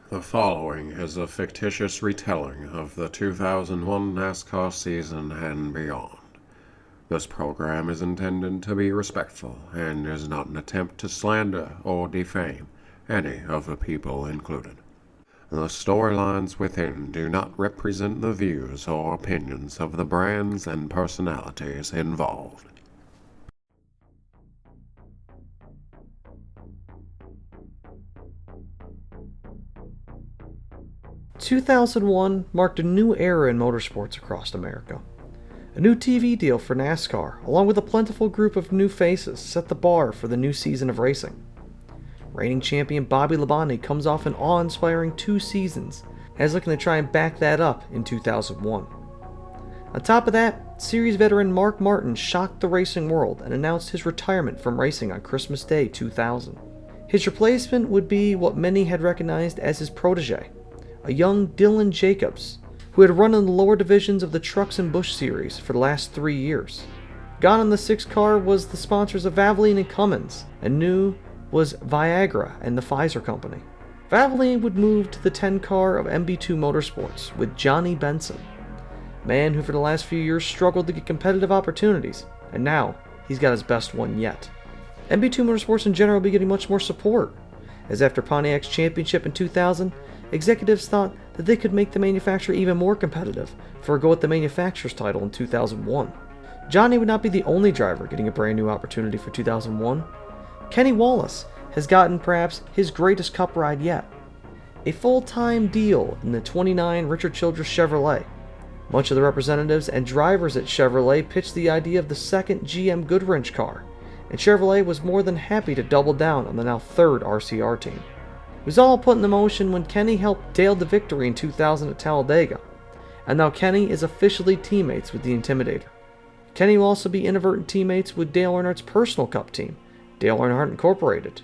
The following is a fictitious retelling of the 2001 NASCAR season and beyond. This program is intended to be respectful and is not an attempt to slander or defame any of the people included. The storylines within do not represent the views or opinions of the brands and personalities involved. 2001 marked a new era in motorsports across America. A new TV deal for NASCAR, along with a plentiful group of new faces, set the bar for the new season of racing. Reigning champion Bobby Labonte comes off an awe-inspiring 2 seasons and is looking to try and back that up in 2001. On top of that, series veteran Mark Martin shocked the racing world and announced his retirement from racing on Christmas Day 2000. His replacement would be what many had recognized as his protege, a young Dylan Jacobs, who had run in the lower divisions of the Trucks and Busch series for the last 3 years. Gone in the 6th car was the sponsors of Valvoline and Cummins, and new was Viagra and the Pfizer company. Valvoline would move to the 10 car of MB2 Motorsports with Johnny Benson, a man who for the last few years struggled to get competitive opportunities, and now he's got his best one yet. MB2 Motorsports in general will be getting much more support, as after Pontiac's championship in 2000, executives thought that they could make the manufacturer even more competitive for a go at the manufacturer's title in 2001. Johnny would not be the only driver getting a brand new opportunity for 2001. Kenny Wallace has gotten perhaps his greatest cup ride yet. A full-time deal in the 29 Richard Childress Chevrolet. Much of the representatives and drivers at Chevrolet pitched the idea of the second GM Goodwrench car, and Chevrolet was more than happy to double down on the now 3rd RCR team. It was all put into motion when Kenny helped Dale to victory in 2000 at Talladega, and now Kenny is officially teammates with the Intimidator. Kenny will also be inadvertent teammates with Dale Earnhardt's personal cup team, Dale Earnhardt Incorporated,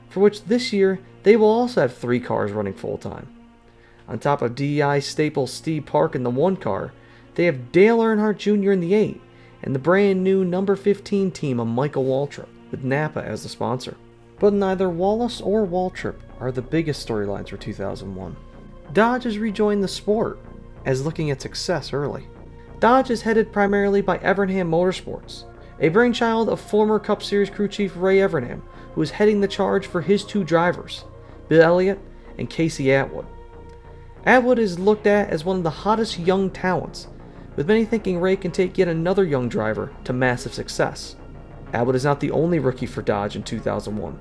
for which this year they will also have 3 cars running full-time. On top of DEI staple Steve Park in the 1 car, they have Dale Earnhardt Jr. in the 8, and the brand new number 15 team of Michael Waltrip, with Napa as the sponsor. But neither Wallace or Waltrip are the biggest storylines for 2001. Dodge has rejoined the sport, as looking at success early. Dodge is headed primarily by Evernham Motorsports, a brainchild of former Cup Series crew chief Ray Evernham, who is heading the charge for his 2 drivers, Bill Elliott and Casey Atwood. Atwood is looked at as one of the hottest young talents, with many thinking Ray can take yet another young driver to massive success. Atwood is not the only rookie for Dodge in 2001.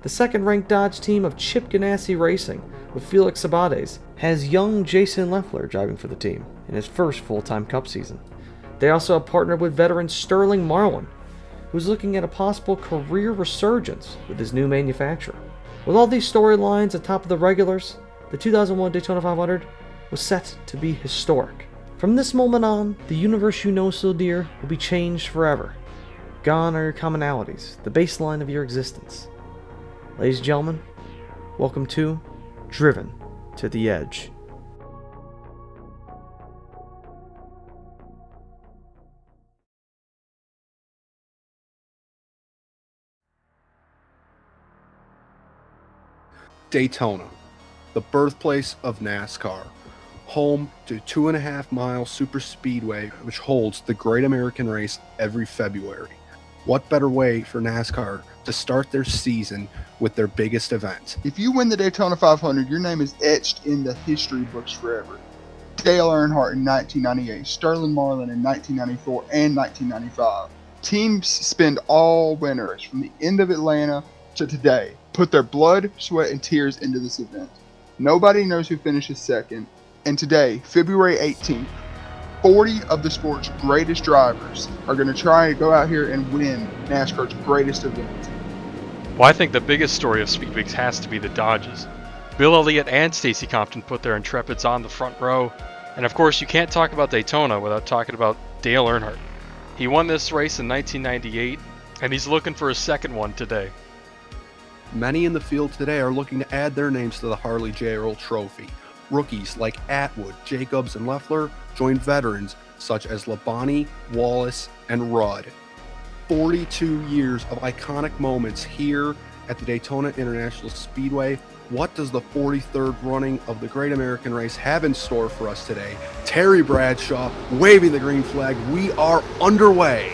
The second-ranked Dodge team of Chip Ganassi Racing, with Felix Sabades, has young Jason Leffler driving for the team in his first full-time Cup season. They also have partnered with veteran Sterling Marlin, who's looking at a possible career resurgence with his new manufacturer. With all these storylines atop of the regulars, the 2001 Daytona 500 was set to be historic. From this moment on, the universe you know so dear will be changed forever. Gone are your commonalities, the baseline of your existence. Ladies and gentlemen, welcome to Driven to the Edge. Daytona, the birthplace of NASCAR, home to 2.5-mile superspeedway which holds the Great American Race every February. What better way for NASCAR to start their season with their biggest event? If you win the Daytona 500, your name is etched in the history books forever. Dale Earnhardt in 1998, Sterling Marlin in 1994 and 1995. Teams spend all winters from the end of Atlanta to today, put their blood, sweat, and tears into this event. Nobody knows who finishes second, and today, February 18th, 40 of the sport's greatest drivers are going to try to go out here and win NASCAR's greatest event. Well, I think the biggest story of Speed Weeks has to be the Dodges. Bill Elliott and Stacey Compton put their Intrepids on the front row, and of course you can't talk about Daytona without talking about Dale Earnhardt. He won this race in 1998, and he's looking for a second one today. Many in the field today are looking to add their names to the Harley J. Earl Trophy. Rookies like Atwood, Jacobs, and Leffler joined veterans such as Labonte, Wallace, and Rudd. 42 years of iconic moments here at the Daytona International Speedway What does the 43rd running of the Great American Race have in store for us today? Terry Bradshaw waving the green flag. We are underway.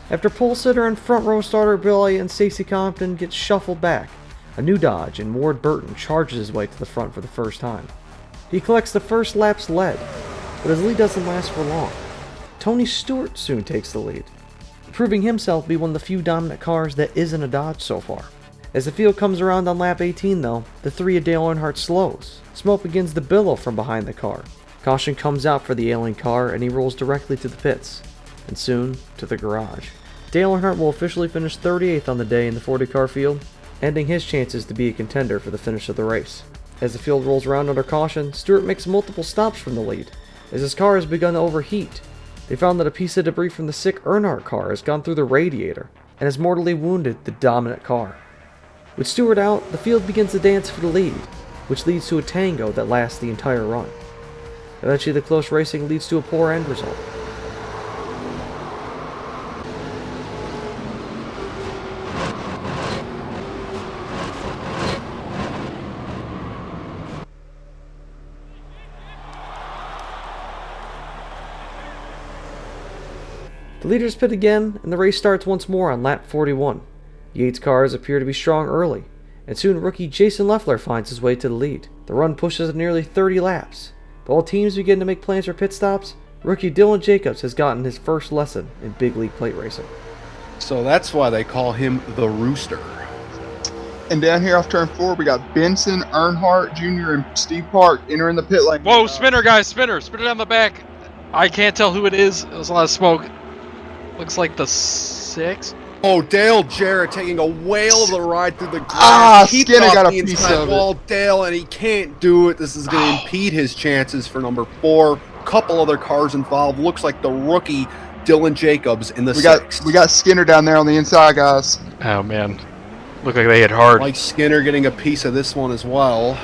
After pole sitter and front row starter Bill Elliott and Stacy Compton get shuffled back, a new Dodge and Ward Burton charges his way to the front for the first time. He collects the first lap's lead, but his lead doesn't last for long. Tony Stewart soon takes the lead, proving himself to be one of the few dominant cars that isn't a Dodge so far. As the field comes around on lap 18 though, the three of Dale Earnhardt slows. Smoke begins to billow from behind the car. Caution comes out for the ailing car and he rolls directly to the pits, and soon to the garage. Dale Earnhardt will officially finish 38th on the day in the 40 car field, ending his chances to be a contender for the finish of the race. As the field rolls around under caution, Stewart makes multiple stops from the lead. As his car has begun to overheat, they found that a piece of debris from the sick Earnhardt car has gone through the radiator and has mortally wounded the dominant car. With Stewart out, the field begins to dance for the lead, which leads to a tango that lasts the entire run. Eventually the close racing leads to a poor end result. The leaders pit again, and the race starts once more on lap 41. Yates' cars appear to be strong early, and soon rookie Jason Leffler finds his way to the lead. The run pushes nearly 30 laps, but while teams begin to make plans for pit stops, rookie Dylan Jacobs has gotten his first lesson in big league plate racing. So that's why they call him the Rooster. And down here off turn 4, we got Benson, Earnhardt Jr., and Steve Park entering the pit lane. Whoa, spinner, guys, spinner down the back. I can't tell who it is. There's a lot of smoke. Looks like the 6. Oh, Dale Jarrett taking a whale of a ride through the grass. He Skinner got a the piece inside of wall, Dale, and he can't do it. This is going to impede his chances for number 4. Couple other cars involved. Looks like the rookie Dylan Jacobs in the 6th. We got Skinner down there on the inside, guys. Oh, man. Look like they hit hard. Mike Skinner getting a piece of this one as well.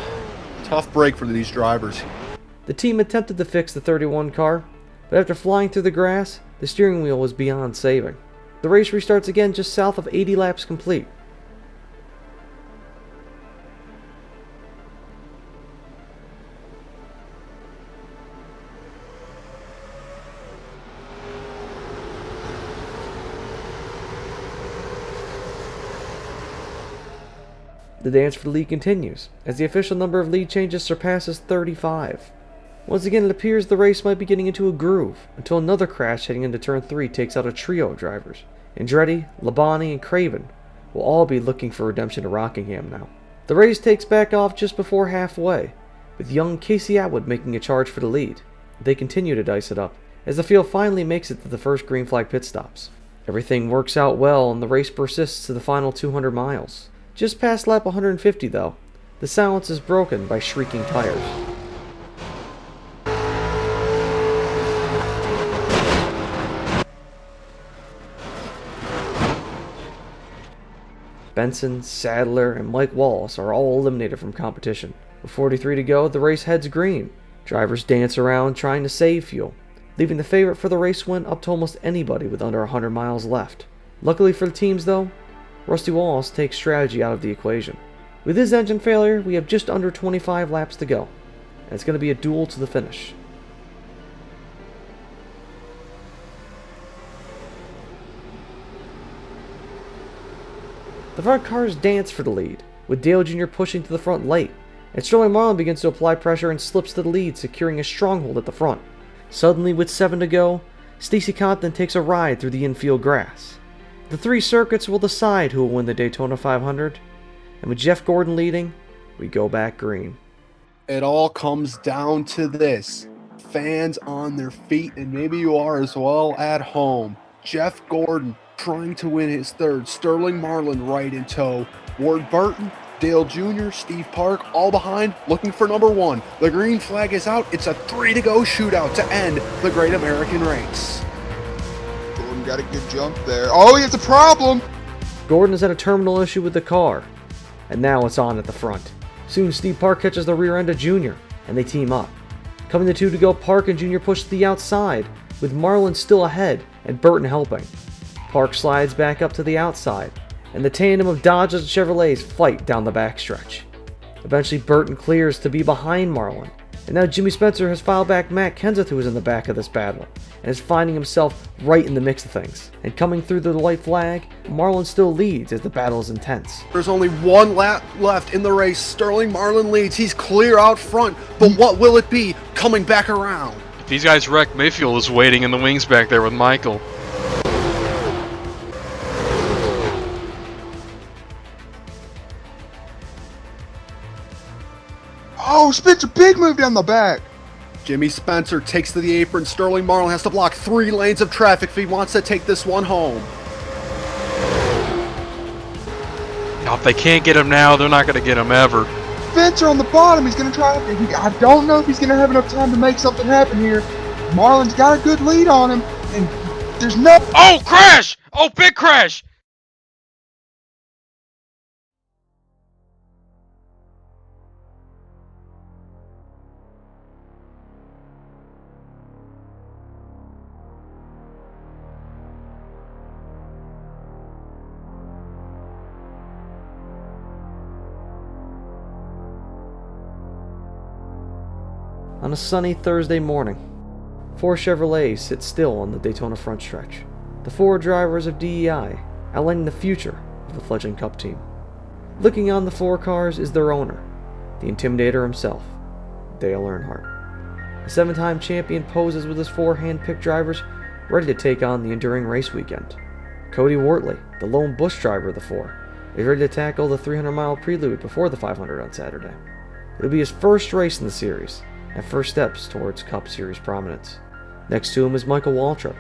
Tough break for these drivers. The team attempted to fix the 31 car, but after flying through the grass, the steering wheel was beyond saving. The race restarts again just south of 80 laps complete. The dance for the lead continues, as the official number of lead changes surpasses 35. Once again, it appears the race might be getting into a groove, until another crash heading into turn 3 takes out a trio of drivers. Andretti, Labonte, and Craven will all be looking for redemption to Rockingham now. The race takes back off just before halfway, with young Casey Atwood making a charge for the lead. They continue to dice it up, as the field finally makes it to the first green flag pit stops. Everything works out well and the race persists to the final 200 miles. Just past lap 150 though, the silence is broken by shrieking tires. Benson, Sadler, and Mike Wallace are all eliminated from competition. With 43 to go, the race heads green. Drivers dance around trying to save fuel, leaving the favorite for the race win up to almost anybody with under 100 miles left. Luckily for the teams though, Rusty Wallace takes strategy out of the equation. With his engine failure, we have just under 25 laps to go, and it's going to be a duel to the finish. The front cars dance for the lead, with Dale Jr. pushing to the front late, and Sterling Marlin begins to apply pressure and slips to the lead, securing a stronghold at the front. Suddenly, with 7 to go, Stacy Compton takes a ride through the infield grass. The 3 circuits will decide who will win the Daytona 500, and with Jeff Gordon leading, we go back green. It all comes down to this. Fans on their feet, and maybe you are as well at home. Jeff Gordon trying to win his 3rd. Sterling Marlin right in tow. Ward Burton Dale Jr., Steve Park, all behind, looking for number 1. The green flag is out. It's a 3-to-go shootout to end the Great American Race. Gordon got a good jump there. Oh, he has a problem! Gordon has had a terminal issue with the car, and now it's on at the front. Soon Steve Park catches the rear end of Jr., and they team up. Coming to 2 to go, Park and Jr. push to the outside, with Marlin still ahead and Burton helping. Park slides back up to the outside, and the tandem of Dodges and Chevrolets fight down the backstretch. Eventually Burton clears to be behind Marlin, and now Jimmy Spencer has filed back Matt Kenseth, who is in the back of this battle, and is finding himself right in the mix of things. And coming through the white flag, Marlin still leads as the battle is intense. There's only 1 lap left in the race. Sterling Marlin leads. He's clear out front, but what will it be coming back around? If these guys wreck, Mayfield is waiting in the wings back there with Michael. Oh, Spencer, big move down the back. Jimmy Spencer takes to the apron. Sterling Marlin has to block 3 lanes of traffic if he wants to take this one home. Now, if they can't get him now, they're not going to get him ever. Spencer on the bottom. He's going to try to... I don't know if he's going to have enough time to make something happen here. Marlin's got a good lead on him, and there's no... Oh, crash! Oh, big crash! On a sunny Thursday morning, 4 Chevrolets sit still on the Daytona front stretch. The 4 drivers of DEI, outlining the future of the fledgling Cup team. Looking on the 4 cars is their owner, the Intimidator himself, Dale Earnhardt. The 7-time champion poses with his 4 hand-picked drivers, ready to take on the enduring race weekend. Cody Wortley, the lone Busch driver of the 4, is ready to tackle the 300-mile prelude before the 500 on Saturday. It'll be his first race in the series, and first steps towards Cup Series prominence. Next to him is Michael Waltrip,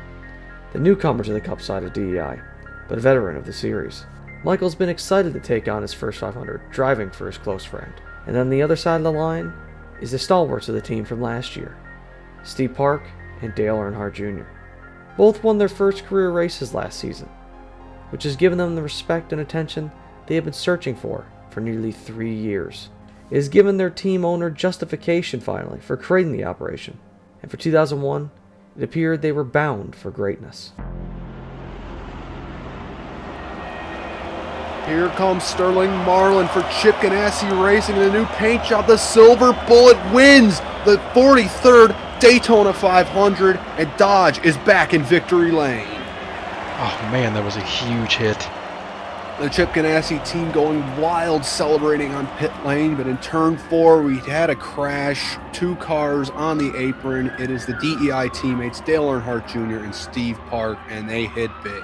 the newcomer to the Cup side of DEI, but a veteran of the series. Michael's been excited to take on his first 500, driving for his close friend. And on the other side of the line is the stalwarts of the team from last year, Steve Park and Dale Earnhardt Jr. Both won their first career races last season, which has given them the respect and attention they have been searching for nearly 3 years. It has given their team owner justification finally for creating the operation, and for 2001, it appeared they were bound for greatness. Here comes Sterling Marlin for Chip Ganassi Racing in a new paint job. The Silver Bullet wins the 43rd Daytona 500, and Dodge is back in victory lane. Oh man, that was a huge hit. The Chip Ganassi team going wild celebrating on pit lane, but in turn 4 we had a crash, 2 cars on the apron. It is the DEI teammates Dale Earnhardt Jr. and Steve Park, and they hit big.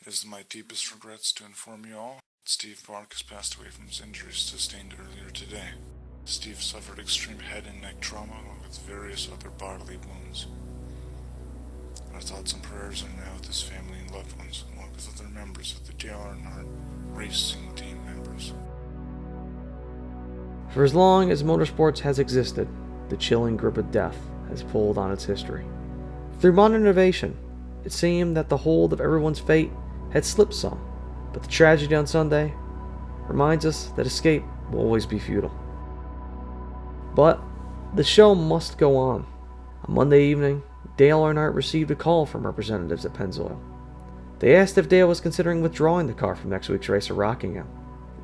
It is my deepest regrets to inform you all that Steve Park has passed away from his injuries sustained earlier today. Steve suffered extreme head and neck trauma along with various other bodily wounds. Our thoughts and prayers are now with his family and loved ones, along with other members of the Dale Earnhardt Racing team members. For as long as motorsports has existed, the chilling grip of death has pulled on its history. Through modern innovation, it seemed that the hold of everyone's fate had slipped some, but the tragedy on Sunday reminds us that escape will always be futile. But the show must go on. On Monday evening, Dale Earnhardt received a call from representatives at Pennzoil. They asked if Dale was considering withdrawing the car from next week's race at Rockingham.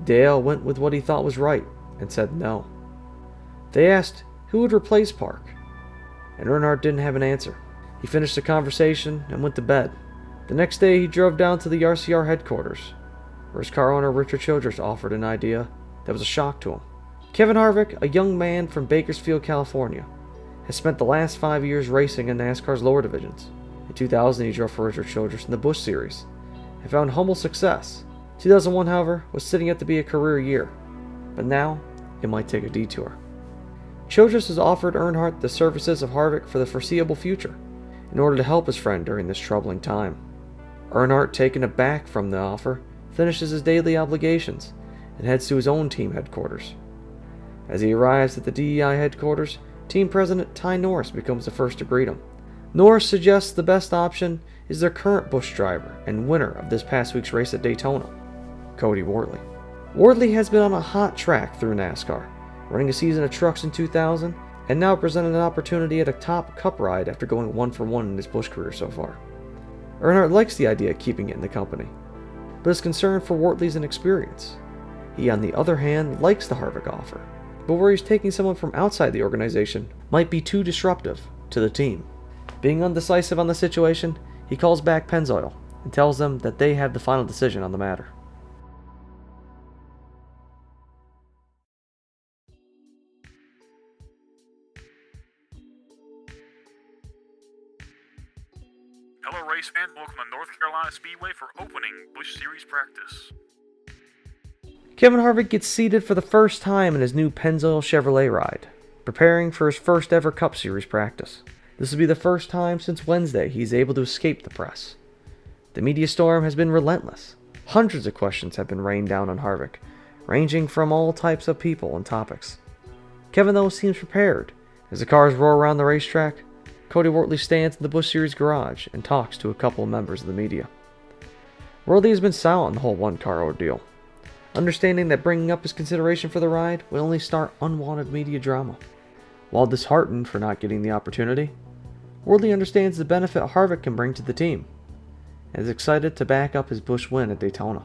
Dale went with what he thought was right and said no. They asked who would replace Park, and Earnhardt didn't have an answer. He finished the conversation and went to bed. The next day, he drove down to the RCR headquarters, where his car owner Richard Childress offered an idea that was a shock to him. Kevin Harvick, a young man from Bakersfield, California, has spent the last 5 years racing in NASCAR's lower divisions. In 2000, he drove for Richard Childress in the Busch Series and found humble success, 2001, however, was setting up to be a career year, but now it might take a detour. Childress has offered Earnhardt the services of Harvick for the foreseeable future in order to help his friend during this troubling time. Earnhardt, taken aback from the offer, finishes his daily obligations and heads to his own team headquarters. As he arrives at the DEI headquarters, team president Ty Norris becomes the first to greet him. Norris suggests the best option is their current Busch driver and winner of this past week's race at Daytona, Cody Wortley. Wortley has been on a hot track through NASCAR, running a season of trucks in 2000 and now presented an opportunity at a top cup ride after going 1-for-1 in his Busch career so far. Earnhardt likes the idea of keeping it in the company, but is concerned for Wortley's inexperience. He, on the other hand, likes the Harvick offer, but worries taking someone from outside the organization might be too disruptive to the team. Being undecisive on the situation, he calls back Pennzoil and tells them that they have the final decision on the matter. Hello race fans, welcome to North Carolina Speedway for opening Busch Series practice. Kevin Harvick gets seated for the first time in his new Pennzoil Chevrolet ride, preparing for his first ever Cup Series practice. This will be the first time since Wednesday he's able to escape the press. The media storm has been relentless. Hundreds of questions have been rained down on Harvick, ranging from all types of people and topics. Kevin, though, seems prepared. As the cars roar around the racetrack, Cody Wortley stands in the Busch Series garage and talks to a couple of members of the media. Wortley has been silent in the whole one-car ordeal, understanding that bringing up his consideration for the ride will only start unwanted media drama. While disheartened for not getting the opportunity, Wortley understands the benefit Harvick can bring to the team, and is excited to back up his Busch win at Daytona.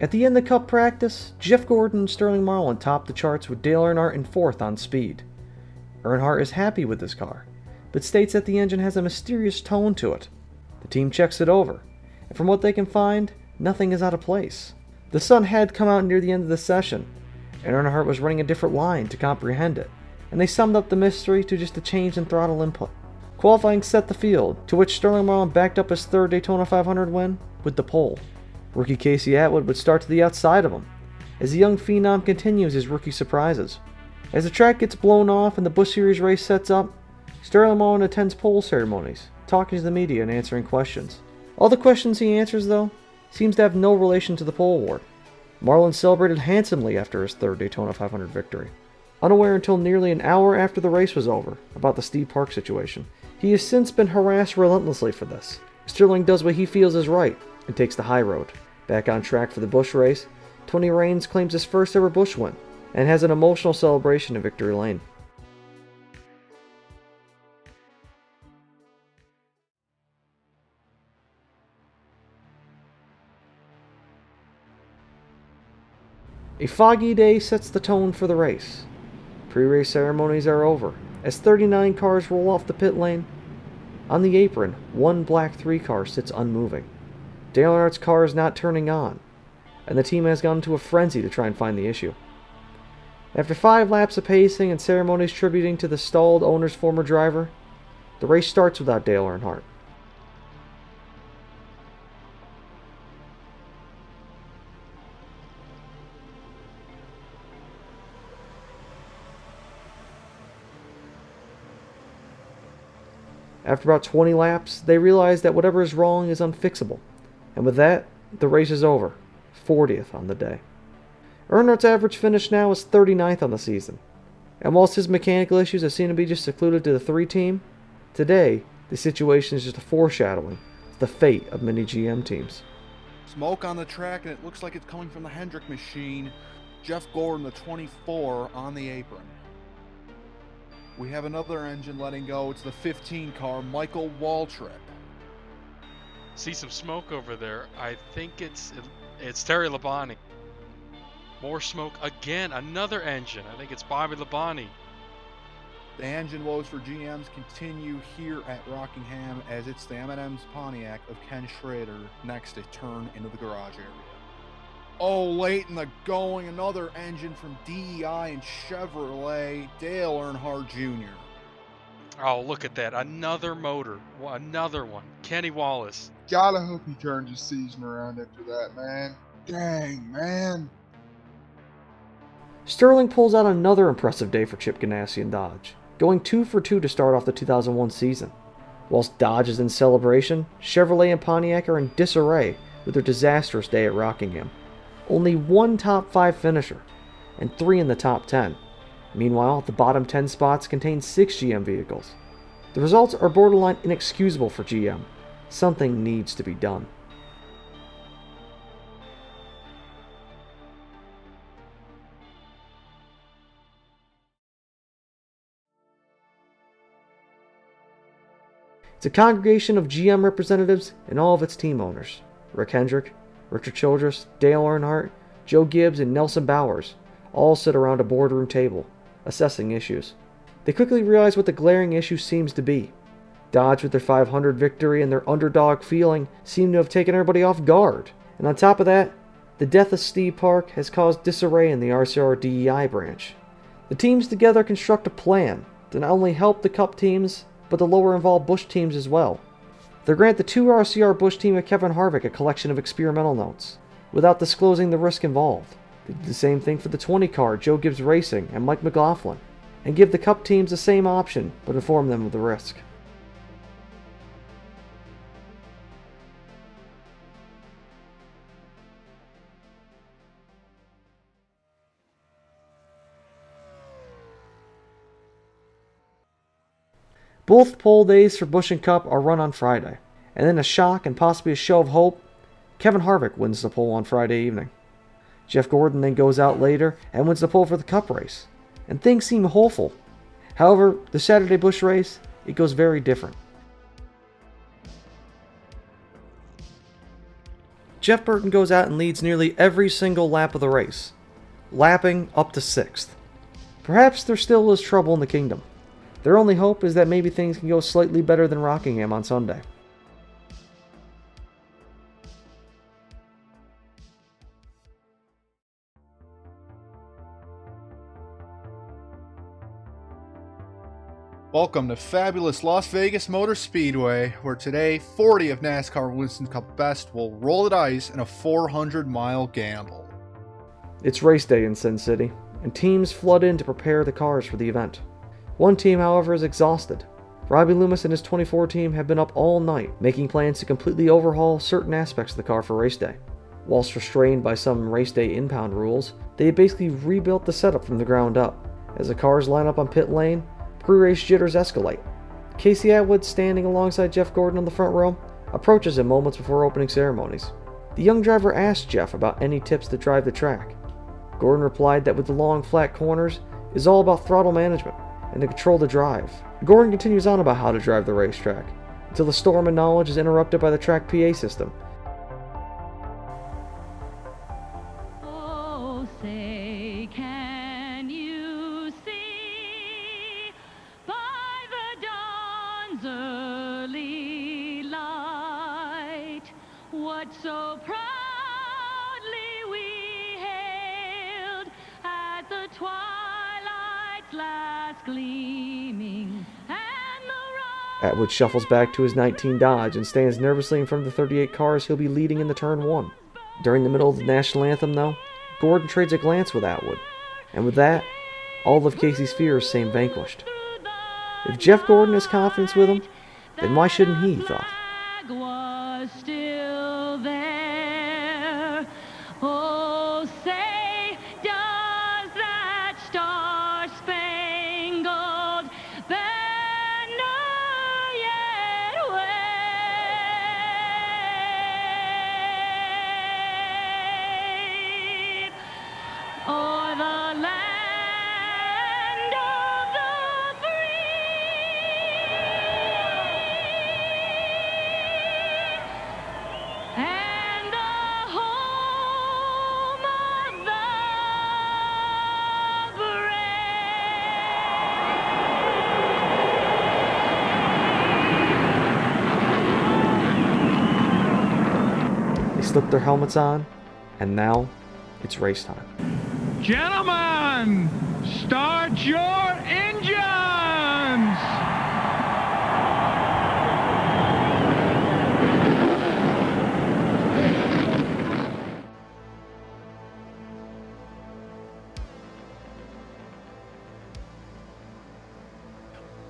At the end of Cup practice, Jeff Gordon and Sterling Marlin top the charts with Dale Earnhardt in fourth on speed. Earnhardt is happy with this car, but states that the engine has a mysterious tone to it. The team checks it over, and from what they can find, nothing is out of place. The sun had come out near the end of the session, and Earnhardt was running a different line to comprehend it, and they summed up the mystery to just a change in throttle input. Qualifying set the field, to which Sterling Marlin backed up his third Daytona 500 win with the pole. Rookie Casey Atwood would start to the outside of him, as the young phenom continues his rookie surprises. As the track gets blown off and the Busch Series race sets up, Sterling Marlin attends pole ceremonies, talking to the media and answering questions. All the questions he answers, though, seems to have no relation to the pole award. Marlin celebrated handsomely after his third Daytona 500 victory. Unaware until nearly an hour after the race was over about the Steve Park situation. He has since been harassed relentlessly for this. Sterling does what he feels is right and takes the high road. Back on track for the Busch race, Tony Raines claims his first ever Busch win and has an emotional celebration in Victory Lane. A foggy day sets the tone for the race. Pre-race ceremonies are over, as 39 cars roll off the pit lane. On the apron, one black 3 car sits unmoving. Dale Earnhardt's car is not turning on, and the team has gone into a frenzy to try and find the issue. After 5 laps of pacing and ceremonies tributing to the stalled owner's former driver, the race starts without Dale Earnhardt. After about 20 laps, they realize that whatever is wrong is unfixable, and with that, the race is over, 40th on the day. Earnhardt's average finish now is 39th on the season, and whilst his mechanical issues have seemed to be just secluded to the 3 team, today the situation is just a foreshadowing of the fate of many GM teams. Smoke on the track, and it looks like it's coming from the Hendrick machine. Jeff Gordon, the 24, on the apron. We have another engine letting go. It's the 15 car, Michael Waltrip. See some smoke over there. I think it's Terry Labonte. More smoke again. Another engine. I think it's Bobby Labonte. The engine woes for GMs continue here at Rockingham, as it's the M&M's Pontiac of Ken Schrader next to turn into the garage area. Oh, late in the going, another engine from DEI and Chevrolet, Dale Earnhardt Jr. Oh, look at that. Another motor. Another one. Kenny Wallace. Gotta hope he turns his season around after that, man. Dang, man. Sterling pulls out another impressive day for Chip Ganassi and Dodge, going 2 for 2 to start off the 2001 season. Whilst Dodge is in celebration, Chevrolet and Pontiac are in disarray with their disastrous day at Rockingham. Only one top 5 finisher, and 3 in the top 10. Meanwhile, the bottom 10 spots contain 6 GM vehicles. The results are borderline inexcusable for GM. Something needs to be done. It's a congregation of GM representatives and all of its team owners. Rick Hendrick, Richard Childress, Dale Earnhardt, Joe Gibbs, and Nelson Bowers all sit around a boardroom table, assessing issues. They quickly realize what the glaring issue seems to be. Dodge, with their 500 victory and their underdog feeling, seem to have taken everybody off guard. And on top of that, the death of Steve Park has caused disarray in the RCR DEI branch. The teams together construct a plan to not only help the Cup teams, but the lower involved Busch teams as well. They grant the 2 RCR Busch team of Kevin Harvick a collection of experimental notes, without disclosing the risk involved. They did the same thing for the 20 car Joe Gibbs Racing and Mike McLaughlin, and give the Cup teams the same option, but inform them of the risk. Both pole days for Busch and Cup are run on Friday, and in a shock and possibly a show of hope, Kevin Harvick wins the pole on Friday evening. Jeff Gordon then goes out later and wins the pole for the Cup race, and things seem hopeful. However, the Saturday Busch race, it goes very different. Jeff Burton goes out and leads nearly every single lap of the race, lapping up to 6th. Perhaps there still is trouble in the kingdom. Their only hope is that maybe things can go slightly better than Rockingham on Sunday. Welcome to fabulous Las Vegas Motor Speedway, where today 40 of NASCAR Winston Cup best will roll the dice in a 400-mile gamble. It's race day in Sin City, and teams flood in to prepare the cars for the event. One team, however, is exhausted. Robbie Loomis and his 24 team have been up all night, making plans to completely overhaul certain aspects of the car for race day. Whilst restrained by some race day impound rules, they have basically rebuilt the setup from the ground up. As the cars line up on pit lane, pre-race jitters escalate. Casey Atwood, standing alongside Jeff Gordon on the front row, approaches him moments before opening ceremonies. The young driver asks Jeff about any tips to drive the track. Gordon replied that with the long, flat corners, it's all about throttle management and to control the drive. Gordon continues on about how to drive the racetrack, until the storm of knowledge is interrupted by the track PA system. Oh, say, can you see by the dawn's early light what so proudly we hailed at the twilight's last gleaming, and the Atwood shuffles back to his 19 Dodge and stands nervously in front of the 38 cars he'll be leading in the turn 1. During the middle of the national anthem, though, Gordon trades a glance with Atwood, and with that, all of Casey's fears seem vanquished. If Jeff Gordon has confidence with him, then why shouldn't he thought. flag was still there. Oh, say, does that star-spangled banner yet wave o'er the land of the free and the home of the They slip their helmets on, and now it's race time. Gentlemen, start your engines!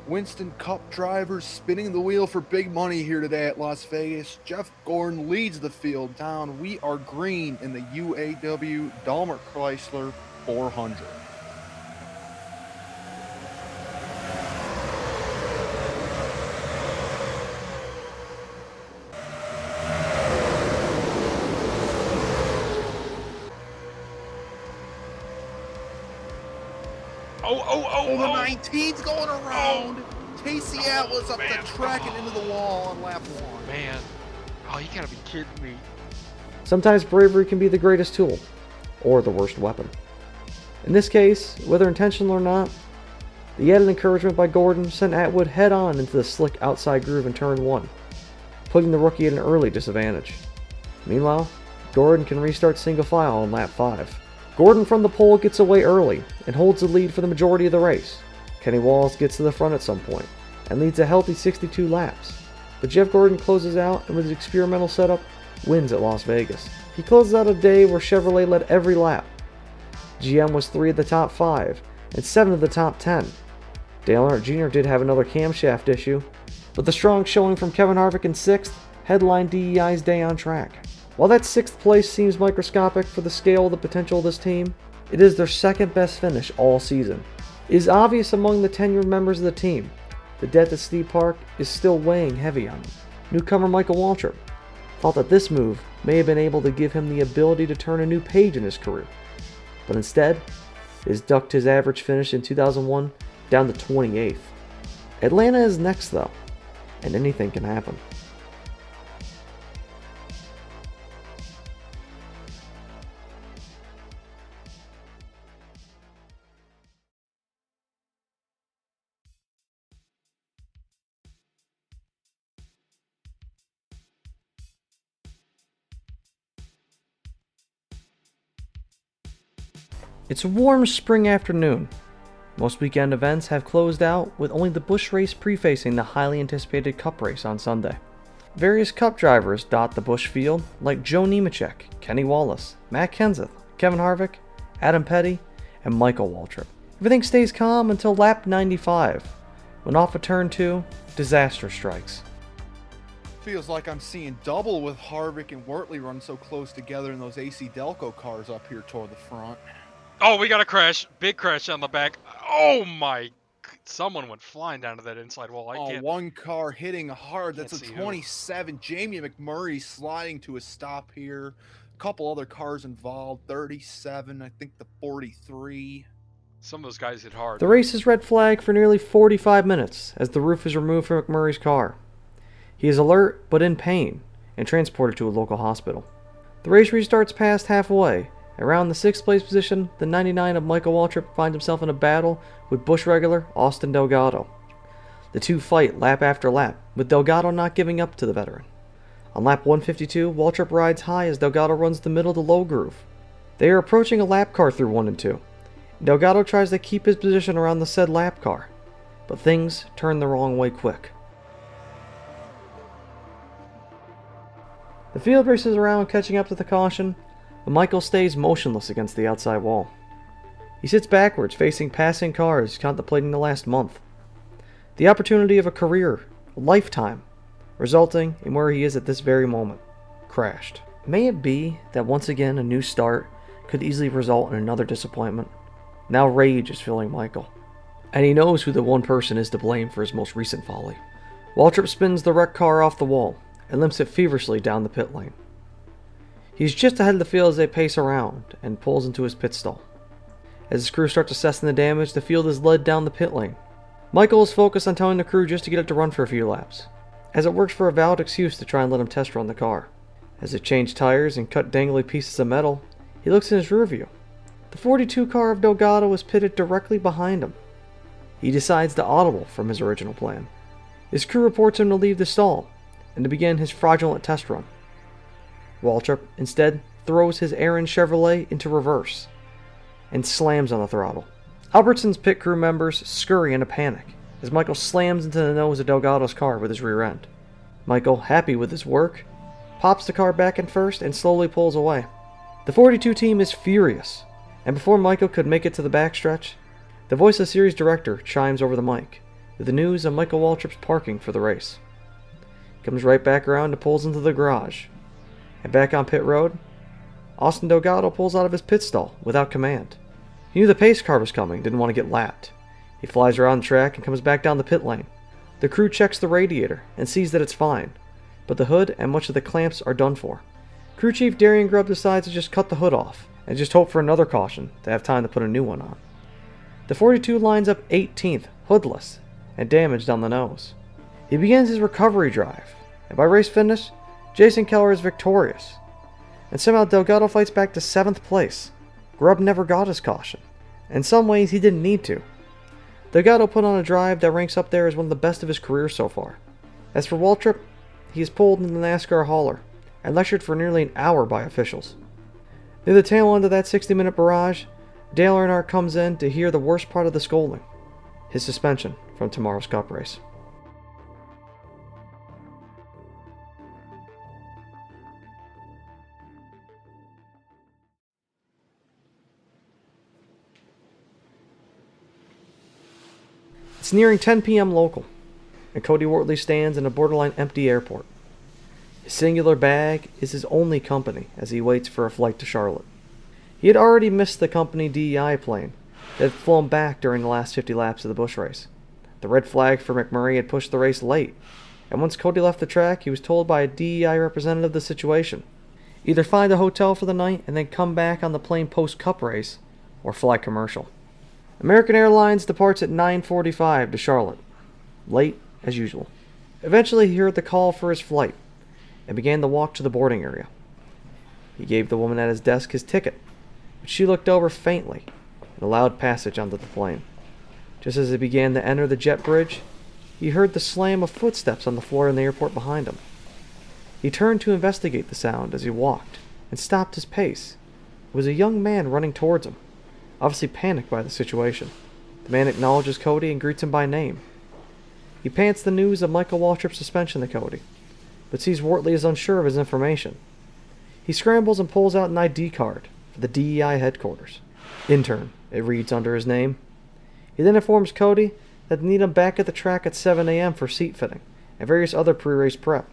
Winston Cup drivers spinning the wheel for big money here today at Las Vegas. Jeff Gordon leads the field down. We are green in the UAW Daimler Chrysler 400. Oh, The 19's going around. Casey Atlas up man. the track and into the wall on lap 1. Man. Oh, you gotta be kidding me. Sometimes bravery can be the greatest tool, or the worst weapon. In this case, whether intentional or not, the added encouragement by Gordon sent Atwood head-on into the slick outside groove in turn 1, putting the rookie at an early disadvantage. Meanwhile, Gordon can restart single file on lap 5. Gordon from the pole gets away early and holds the lead for the majority of the race. Kenny Wallace gets to the front at some point and leads a healthy 62 laps. But Jeff Gordon closes out and with his experimental setup, wins at Las Vegas. He closes out a day where Chevrolet led every lap. GM was 3 of the top 5 and 7 of the top 10. Dale Earnhardt Jr. did have another camshaft issue, but the strong showing from Kevin Harvick in 6th headlined DEI's day on track. While that 6th place seems microscopic for the scale of the potential of this team, it is their second best finish all season. It is obvious among the tenured members of the team, the debt at Steve Park is still weighing heavy on him. Newcomer Michael Waltrip thought that this move may have been able to give him the ability to turn a new page in his career, but instead, has ducked his average finish in 2001 down to 28th. Atlanta is next though, and anything can happen. It's a warm spring afternoon. Most weekend events have closed out with only the Busch race prefacing the highly anticipated Cup race on Sunday. Various Cup drivers dot the Busch field like Joe Nemechek, Kenny Wallace, Matt Kenseth, Kevin Harvick, Adam Petty, and Michael Waltrip. Everything stays calm until lap 95, when off of turn 2, disaster strikes. Feels like I'm seeing double with Harvick and Wortley run so close together in those AC Delco cars up here toward the front. Oh, we got a crash. Big crash on the back. Oh my. Someone went flying down to that inside wall. I can't. One car hitting hard. Can't That's a see who. 27. Jamie McMurray sliding to a stop here. A couple other cars involved. 37, I think the 43. Some of those guys hit hard. The race is red flagged for nearly 45 minutes as the roof is removed from McMurray's car. He is alert but in pain and transported to a local hospital. The race restarts past halfway. Around the 6th place position, the 99 of Michael Waltrip finds himself in a battle with Busch regular Austin Delgado. The two fight lap after lap, with Delgado not giving up to the veteran. On lap 152, Waltrip rides high as Delgado runs the middle to low groove. They are approaching a lap car through 1 and 2. Delgado tries to keep his position around the said lap car, but things turn the wrong way quick. The field races around catching up to the caution, but Michael stays motionless against the outside wall. He sits backwards facing passing cars contemplating the last month. The opportunity of a career, a lifetime, resulting in where he is at this very moment, crashed. May it be that once again a new start could easily result in another disappointment? Now rage is filling Michael, and he knows who the one person is to blame for his most recent folly. Waltrip spins the wrecked car off the wall and limps it feverishly down the pit lane. He's just ahead of the field as they pace around and pulls into his pit stall. As his crew starts assessing the damage, the field is led down the pit lane. Michael is focused on telling the crew just to get it to run for a few laps, as it works for a valid excuse to try and let him test run the car. As they change tires and cut dangly pieces of metal, he looks in his rearview. The 42 car of Delgado is pitted directly behind him. He decides to audible from his original plan. His crew reports him to leave the stall and to begin his fraudulent test run. Waltrip instead throws his errand Chevrolet into reverse and slams on the throttle. Albertson's pit crew members scurry in a panic as Michael slams into the nose of Delgado's car with his rear end. Michael, happy with his work, pops the car back in first and slowly pulls away. The 42 team is furious, and before Michael could make it to the backstretch, the voice of series director chimes over the mic, with the news of Michael Waltrip's parking for the race. He comes right back around and pulls into the garage. And back on pit road, Austin Delgado pulls out of his pit stall without command. He knew the pace car was coming, didn't want to get lapped. He flies around the track and comes back down the pit lane. The crew checks the radiator and sees that it's fine, but the hood and much of the clamps are done for. Crew Chief Darian Grubb decides to just cut the hood off and just hope for another caution to have time to put a new one on. The 42 lines up 18th, hoodless, and damaged on the nose. He begins his recovery drive, and by race finish, Jason Keller is victorious. And somehow Delgado fights back to 7th place. Grubb never got his caution. In some ways, he didn't need to. Delgado put on a drive that ranks up there as one of the best of his career so far. As for Waltrip, he is pulled into the NASCAR hauler and lectured for nearly an hour by officials. Near the tail end of that 60-minute barrage, Dale Earnhardt comes in to hear the worst part of the scolding: his suspension from tomorrow's Cup race. It's nearing 10 p.m. local, and Cody Wortley stands in a borderline empty airport. His singular bag is his only company as he waits for a flight to Charlotte. He had already missed the company DEI plane that had flown back during the last 50 laps of the Busch race. The red flag for McMurray had pushed the race late, and once Cody left the track, he was told by a DEI representative the situation: either find a hotel for the night and then come back on the plane post-Cup race, or fly commercial. American Airlines departs at 9:45 to Charlotte, late as usual. Eventually he heard the call for his flight and began the walk to the boarding area. He gave the woman at his desk his ticket, but she looked over faintly and allowed passage onto the plane. Just as he began to enter the jet bridge, he heard the slam of footsteps on the floor in the airport behind him. He turned to investigate the sound as he walked and stopped his pace. It was a young man running towards him, obviously panicked by the situation. The man acknowledges Cody and greets him by name. He pants the news of Michael Waltrip's suspension to Cody, but sees Wortley is unsure of his information. He scrambles and pulls out an ID card for the DEI headquarters. Intern, it reads under his name. He then informs Cody that they need him back at the track at 7 a.m. for seat fitting and various other pre-race prep.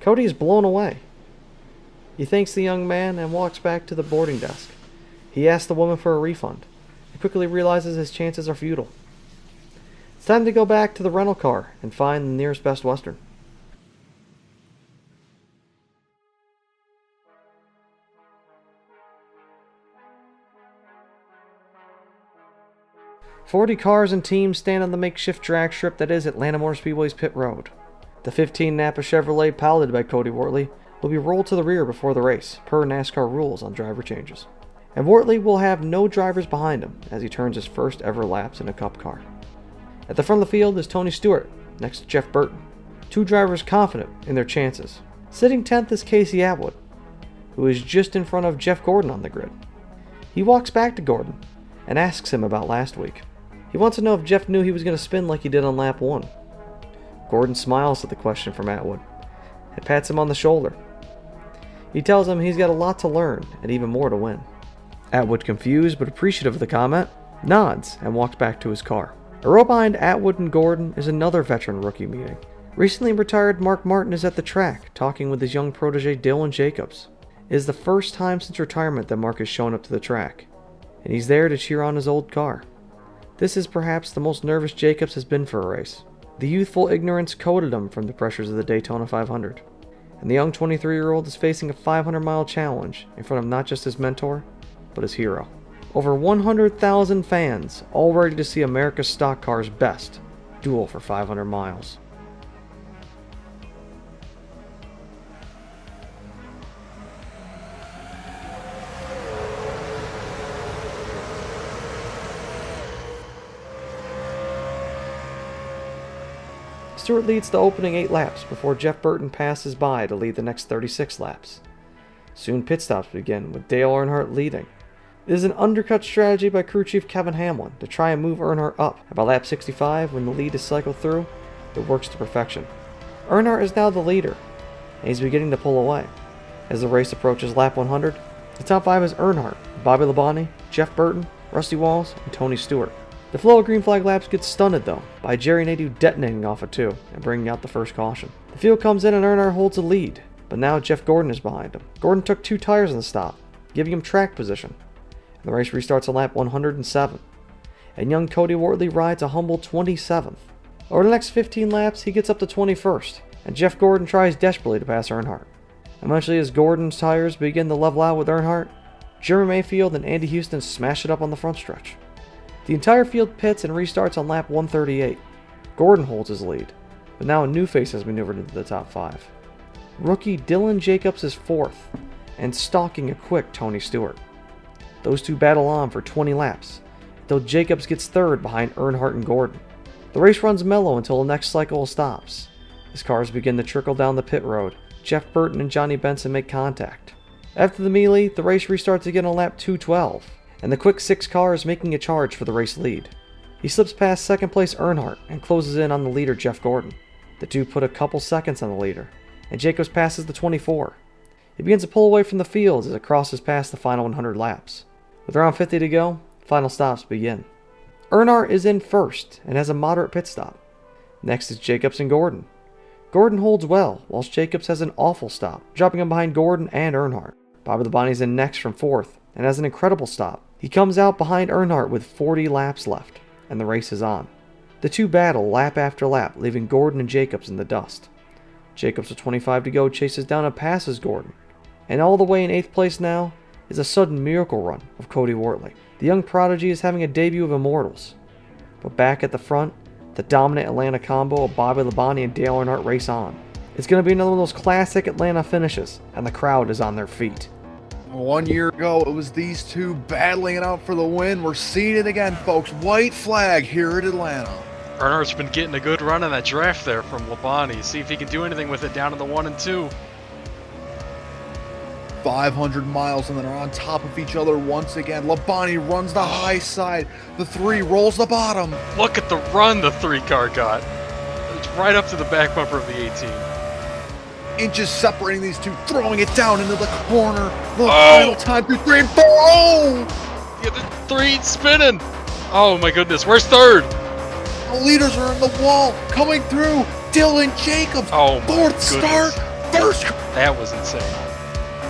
Cody is blown away. He thanks the young man and walks back to the boarding desk. He asks the woman for a refund. He quickly realizes his chances are futile. It's time to go back to the rental car and find the nearest Best Western. "40 cars and teams stand on the makeshift drag strip that is Atlanta Motor Speedway's pit road. The 15 Napa Chevrolet piloted by Cody Wortley will be rolled to the rear before the race, per NASCAR rules on driver changes. And Wortley will have no drivers behind him as he turns his first ever laps in a Cup car. At the front of the field is Tony Stewart, next to Jeff Burton, two drivers confident in their chances. Sitting 10th is Casey Atwood, who is just in front of Jeff Gordon on the grid. He walks back to Gordon and asks him about last week. He wants to know if Jeff knew he was going to spin like he did on lap 1. Gordon smiles at the question from Atwood and pats him on the shoulder. He tells him he's got a lot to learn and even more to win. Atwood, confused but appreciative of the comment, nods and walks back to his car. A row behind Atwood and Gordon is another veteran rookie meeting. Recently retired Mark Martin is at the track talking with his young protege Dylan Jacobs. It is the first time since retirement that Mark has shown up to the track, and he's there to cheer on his old car. This is perhaps the most nervous Jacobs has been for a race. The youthful ignorance coated him from the pressures of the Daytona 500, and the young 23-year-old is facing a 500-mile challenge in front of not just his mentor, but his hero. Over 100,000 fans all ready to see America's stock car's best duel for 500 miles. Stewart leads the opening 8 laps before Jeff Burton passes by to lead the next 36 laps. Soon pit stops begin with Dale Earnhardt leading. It is an undercut strategy by crew chief Kevin Hamlin to try and move Earnhardt up, and by lap 65, when the lead is cycled through, it works to perfection. Earnhardt is now the leader, and he's beginning to pull away. As the race approaches lap 100, the top 5 is Earnhardt, Bobby Labonte, Jeff Burton, Rusty Walls, and Tony Stewart. The flow of green flag laps gets stunted though, by Jerry Nadeau detonating off of 2 and bringing out the first caution. The field comes in and Earnhardt holds the lead, but now Jeff Gordon is behind him. Gordon took 2 tires on the stop, giving him track position, and the race restarts on lap 107, and young Cody Wortley rides a humble 27th. Over the next 15 laps, he gets up to 21st, and Jeff Gordon tries desperately to pass Earnhardt. Eventually, as Gordon's tires begin to level out with Earnhardt, Jeremy Mayfield and Andy Houston smash it up on the front stretch. The entire field pits and restarts on lap 138. Gordon holds his lead, but now a new face has maneuvered into the top 5. Rookie Dylan Jacobs is 4th, and stalking a quick Tony Stewart. Those two battle on for 20 laps, until Jacobs gets 3rd behind Earnhardt and Gordon. The race runs mellow until the next cycle stops. As cars begin to trickle down the pit road, Jeff Burton and Johnny Benson make contact. After the melee, the race restarts again on lap 212, and the quick 6 cars making a charge for the race lead. He slips past 2nd place Earnhardt and closes in on the leader Jeff Gordon. The two put a couple seconds on the leader, and Jacobs passes the 24. He begins to pull away from the field as it crosses past the final 100 laps. With around 50 to go, final stops begin. Earnhardt is in 1st and has a moderate pit stop. Next is Jacobs and Gordon. Gordon holds well, whilst Jacobs has an awful stop, dropping him behind Gordon and Earnhardt. Bobby Labonte's in next from 4th, and has an incredible stop. He comes out behind Earnhardt with 40 laps left, and the race is on. The two battle lap after lap, leaving Gordon and Jacobs in the dust. Jacobs with 25 to go chases down and passes Gordon, and all the way in 8th place now is a sudden miracle run of Cody Wortley. The young prodigy is having a debut of Immortals. But back at the front, the dominant Atlanta combo of Bobby Labonte and Dale Earnhardt race on. It's going to be another one of those classic Atlanta finishes, and the crowd is on their feet. 1 year ago, it was these two battling it out for the win. We're seeing it again, folks. White flag here at Atlanta. Earnhardt's been getting a good run in that draft there from Labonte. See if he can do anything with it down in the 1 and 2. 500 miles and then are on top of each other once again. Labonte runs the high side. The 3 rolls the bottom. Look at the run the 3 car got. It's right up to the back bumper of the 18. Inches separating these two, throwing it down into the corner. The final time through 3 and 4. Oh! Yeah, the 3 spinning. Oh my goodness, where's 3rd? The leaders are in the wall, coming through. Dylan Jacobs, Oh my 4th goodness. start, 1st. That was insane.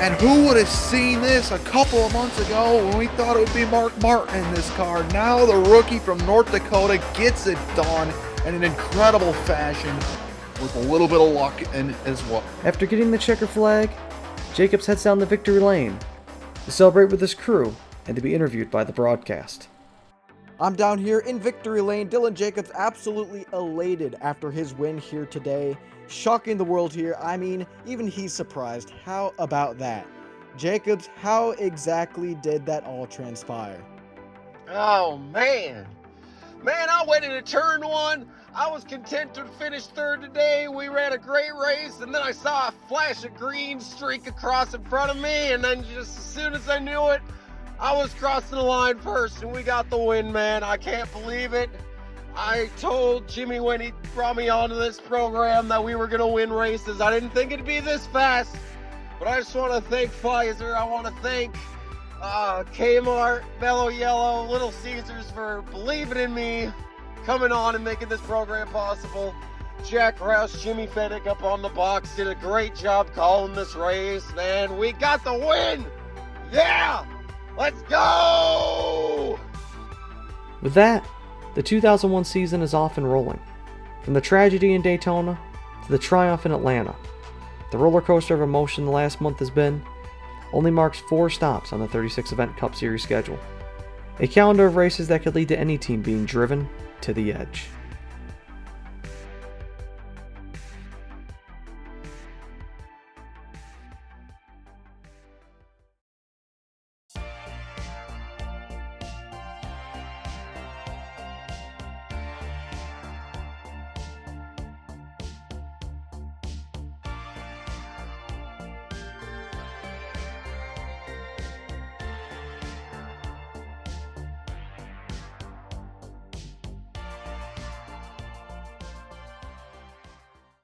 And who would have seen this a couple of months ago when we thought it would be Mark Martin in this car? Now the rookie from North Dakota gets it done in an incredible fashion with a little bit of luck in as well. After getting the checker flag, Jacobs heads down the victory lane to celebrate with his crew and to be interviewed by the broadcast. I'm down here in victory lane. Dylan Jacobs absolutely elated after his win here today. Shocking the world here. I mean, even he's surprised. How about that? Jacobs, how exactly did that all transpire? Oh, man. Man, I went into turn 1. I was content to finish 3rd today. We ran a great race, and then I saw a flash of green streak across in front of me, and then just as soon as I knew it, I was crossing the line first, and we got the win, man. I can't believe it. I told Jimmy when he brought me onto this program that we were going to win races. I didn't think it'd be this fast, but I just want to thank Pfizer. I want to thank Kmart, Mellow Yellow, Little Caesars for believing in me, coming on and making this program possible. Jack Rouse, Jimmy Fennick up on the box did a great job calling this race, man. We got the win! Yeah! Let's go! With that, the 2001 season is off and rolling. From the tragedy in Daytona to the triumph in Atlanta, the roller coaster of emotion the last month has been only marks 4 stops on the 36 event Cup Series schedule. A calendar of races that could lead to any team being driven to the edge.